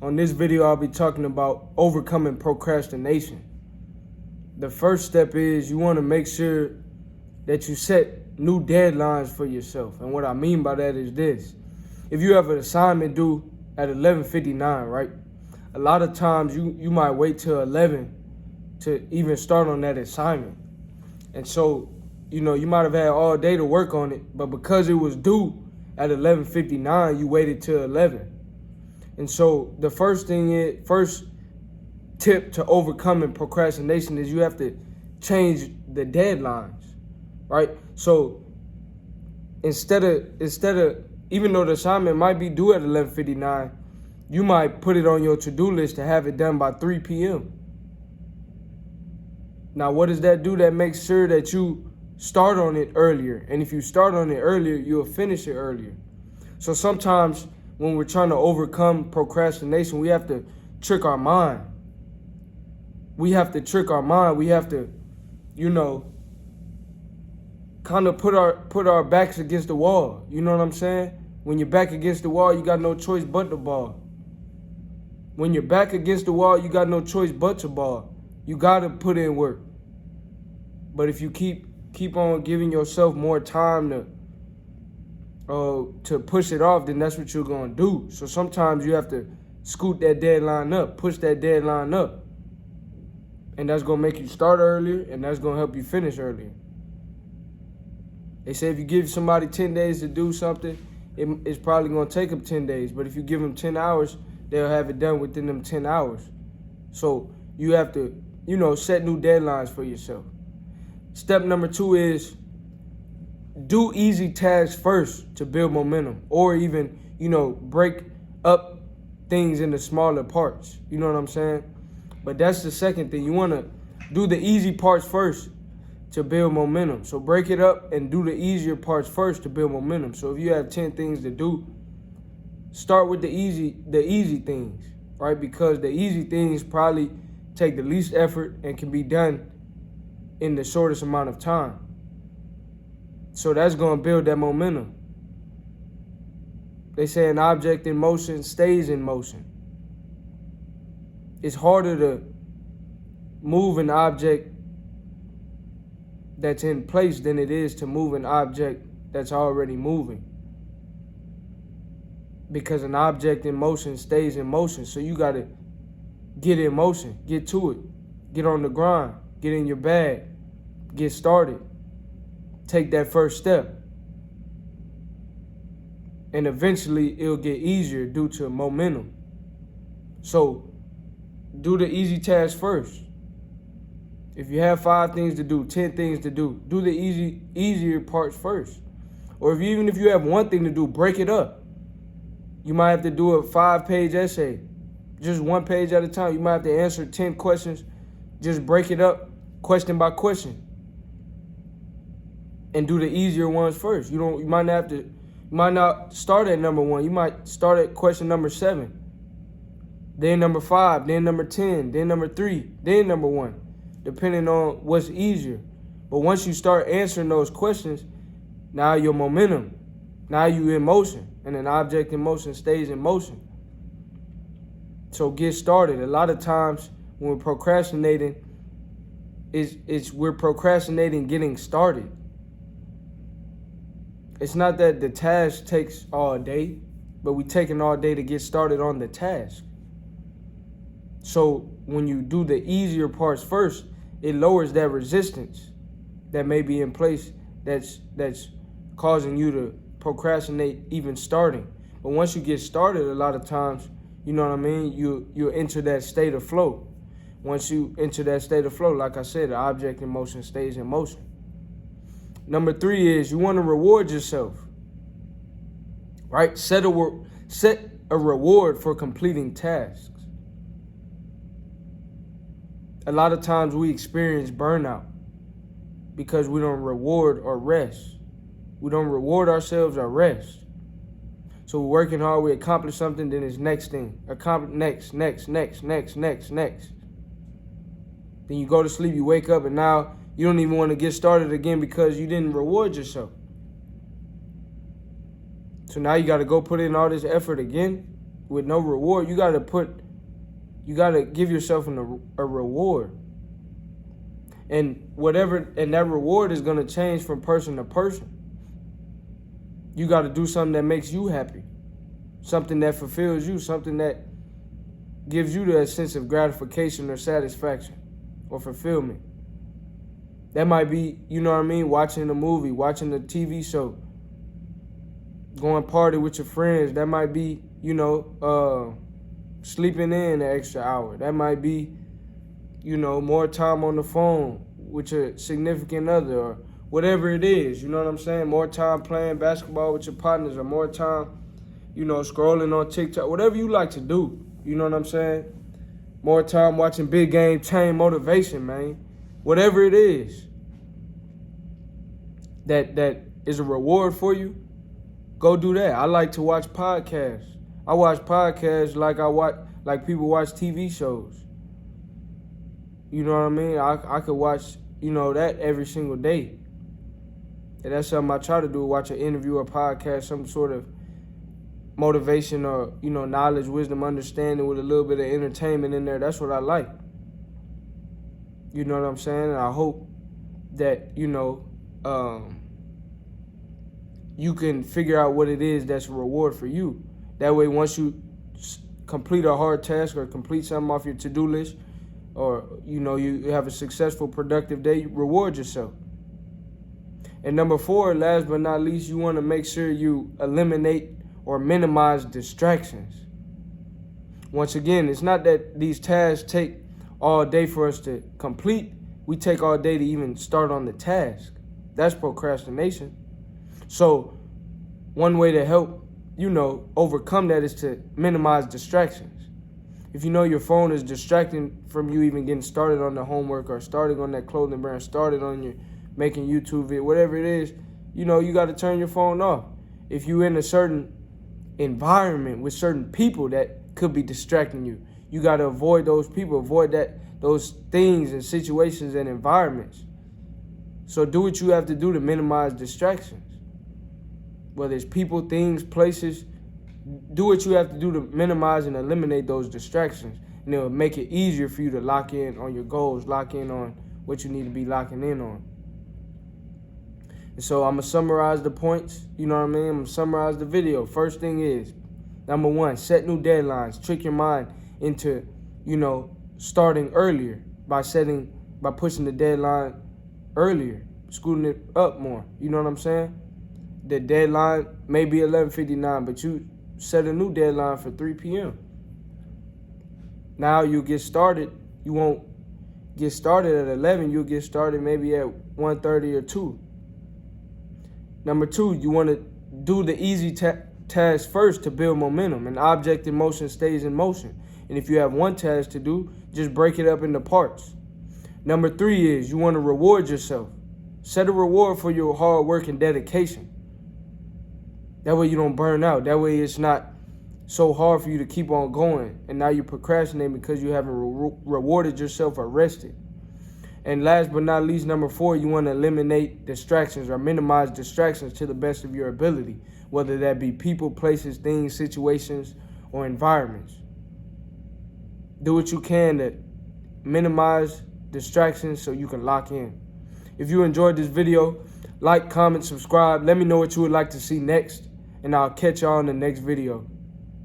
On this video, I'll be talking about overcoming procrastination. The first step is you want to make sure that you set new deadlines for yourself. And what I mean by that is this. If you have an assignment due at 11:59, right? A lot of times you might wait till 11 to even start on that assignment. And so, you might have had all day to work on it, but because it was due at 11:59, you waited till 11. And so the first tip to overcoming procrastination is you have to change the deadlines, right? So instead of even though the assignment might be due at 11:59, you might put it on your to-do list to have it done by 3 p.m. Now, what does that do? That makes sure that you start on it earlier. And if you start on it earlier, you'll finish it earlier. So sometimes when we're trying to overcome procrastination, we have to trick our mind. We have to, kind of put our backs against the wall. You know what I'm saying? When you're back against the wall, you got no choice but to ball. When you're back against the wall, you got no choice but to ball. You got to put in work. But if you keep on giving yourself more time to push it off, then that's what you're going to do. So sometimes you have to scoot that deadline up, push that deadline up. And that's going to make you start earlier, and that's going to help you finish earlier. They say if you give somebody 10 days to do something, it's probably going to take them 10 days. But if you give them 10 hours, they'll have it done within them 10 hours. So you have to, set new deadlines for yourself. Step number 2 is do easy tasks first to build momentum, or even, break up things into smaller parts. You know what I'm saying? But that's the second thing. You want to do the easy parts first to build momentum. So break it up and do the easier parts first to build momentum. So if you have 10 things to do, start with the easy things, right? Because the easy things probably take the least effort and can be done in the shortest amount of time. So that's going to build that momentum. They say an object in motion stays in motion. It's harder to move an object that's in place than it is to move an object that's already moving. Because an object in motion stays in motion. So you got to get in motion, get to it, get on the grind, get in your bag, get started, take that first step. And eventually it'll get easier due to momentum. So do the easy task first. If you have 5 things to do, 10 things to do, do the easier parts first. Or even if you have 1 thing to do, break it up. You might have to do a 5-page essay, just 1 page at a time. You might have to answer 10 questions. Just break it up question by question and do the easier ones first. You might not start at number 1. You might start at question number 7, then number 5, then number 10, then number 3, then number 1, depending on what's easier. But once you start answering those questions, now your momentum, now you in motion, and an object in motion stays in motion. So get started. A lot of times when we're procrastinating, we're procrastinating getting started. It's not that the task takes all day, but we're taking all day to get started on the task. So when you do the easier parts first, it lowers that resistance that may be in place that's causing you to procrastinate even starting. But once you get started, a lot of times, you know what I mean, you'll enter that state of flow. Once you enter that state of flow, like I said, the object in motion stays in motion. Number 3 is you want to reward yourself, right? Set a reward for completing tasks. A lot of times we experience burnout because we don't reward or rest. We don't reward ourselves or rest. So we're working hard, we accomplish something, then it's next thing. Next. Then you go to sleep, you wake up, and now you don't even want to get started again because you didn't reward yourself. So now you got to go put in all this effort again. with no reward, you gotta give yourself a reward. And that reward is gonna change from person to person. You gotta do something that makes you happy, something that fulfills you, something that gives you that sense of gratification or satisfaction or fulfillment. That might be, you know what I mean, watching a movie, watching a TV show, going party with your friends. That might be, sleeping in an extra hour. That might be, more time on the phone with your significant other or whatever it is, you know what I'm saying? More time playing basketball with your partners or more time, scrolling on TikTok, whatever you like to do, you know what I'm saying? More time watching BigGameCham motivation, man. Whatever it is that is a reward for you, go do that. I like to watch podcasts. I watch podcasts like people watch TV shows. You know what I mean? I could watch, that every single day. And that's something I try to do, watch an interview or podcast, some sort of motivation or, knowledge, wisdom, understanding with a little bit of entertainment in there. That's what I like. You know what I'm saying? And I hope that, you can figure out what it is that's a reward for you. That way, once you complete a hard task or complete something off your to-do list, or, you have a successful, productive day, you reward yourself. And number 4, last but not least, you want to make sure you eliminate or minimize distractions. Once again, it's not that these tasks take all day for us to complete. We take all day to even start on the task. That's procrastination. So one way to help, overcome that is to minimize distractions. If you know your phone is distracting from you even getting started on the homework or starting on that clothing brand, started on your making YouTube video, whatever it is, you got to turn your phone off. If you're in a certain environment with certain people that could be distracting you, you got to avoid those people, those things and situations and environments. So do what you have to do to minimize distractions. Whether it's people, things, places, do what you have to do to minimize and eliminate those distractions. And it'll make it easier for you to lock in on your goals, lock in on what you need to be locking in on. And so I'm going to summarize the points, I'm going to summarize the video. First thing is, number 1, set new deadlines. Trick your mind into, starting earlier by pushing the deadline earlier, scooting it up more. You know what I'm saying? The deadline may be 11:59, but you set a new deadline for 3 p.m. Now you'll get started. You won't get started at 11. You'll get started maybe at 1:30 or 2. Number 2, you want to do the easy task first to build momentum. An object in motion stays in motion. And if you have one task to do, just break it up into parts. Number 3 is you want to reward yourself. Set a reward for your hard work and dedication. That way you don't burn out. That way it's not so hard for you to keep on going. And now you procrastinate because you haven't rewarded yourself or rested. And last but not least, number 4, you want to eliminate distractions or minimize distractions to the best of your ability, whether that be people, places, things, situations, or environments. Do what you can to minimize distractions so you can lock in. If you enjoyed this video, like, comment, subscribe. Let me know what you would like to see next, and I'll catch y'all in the next video.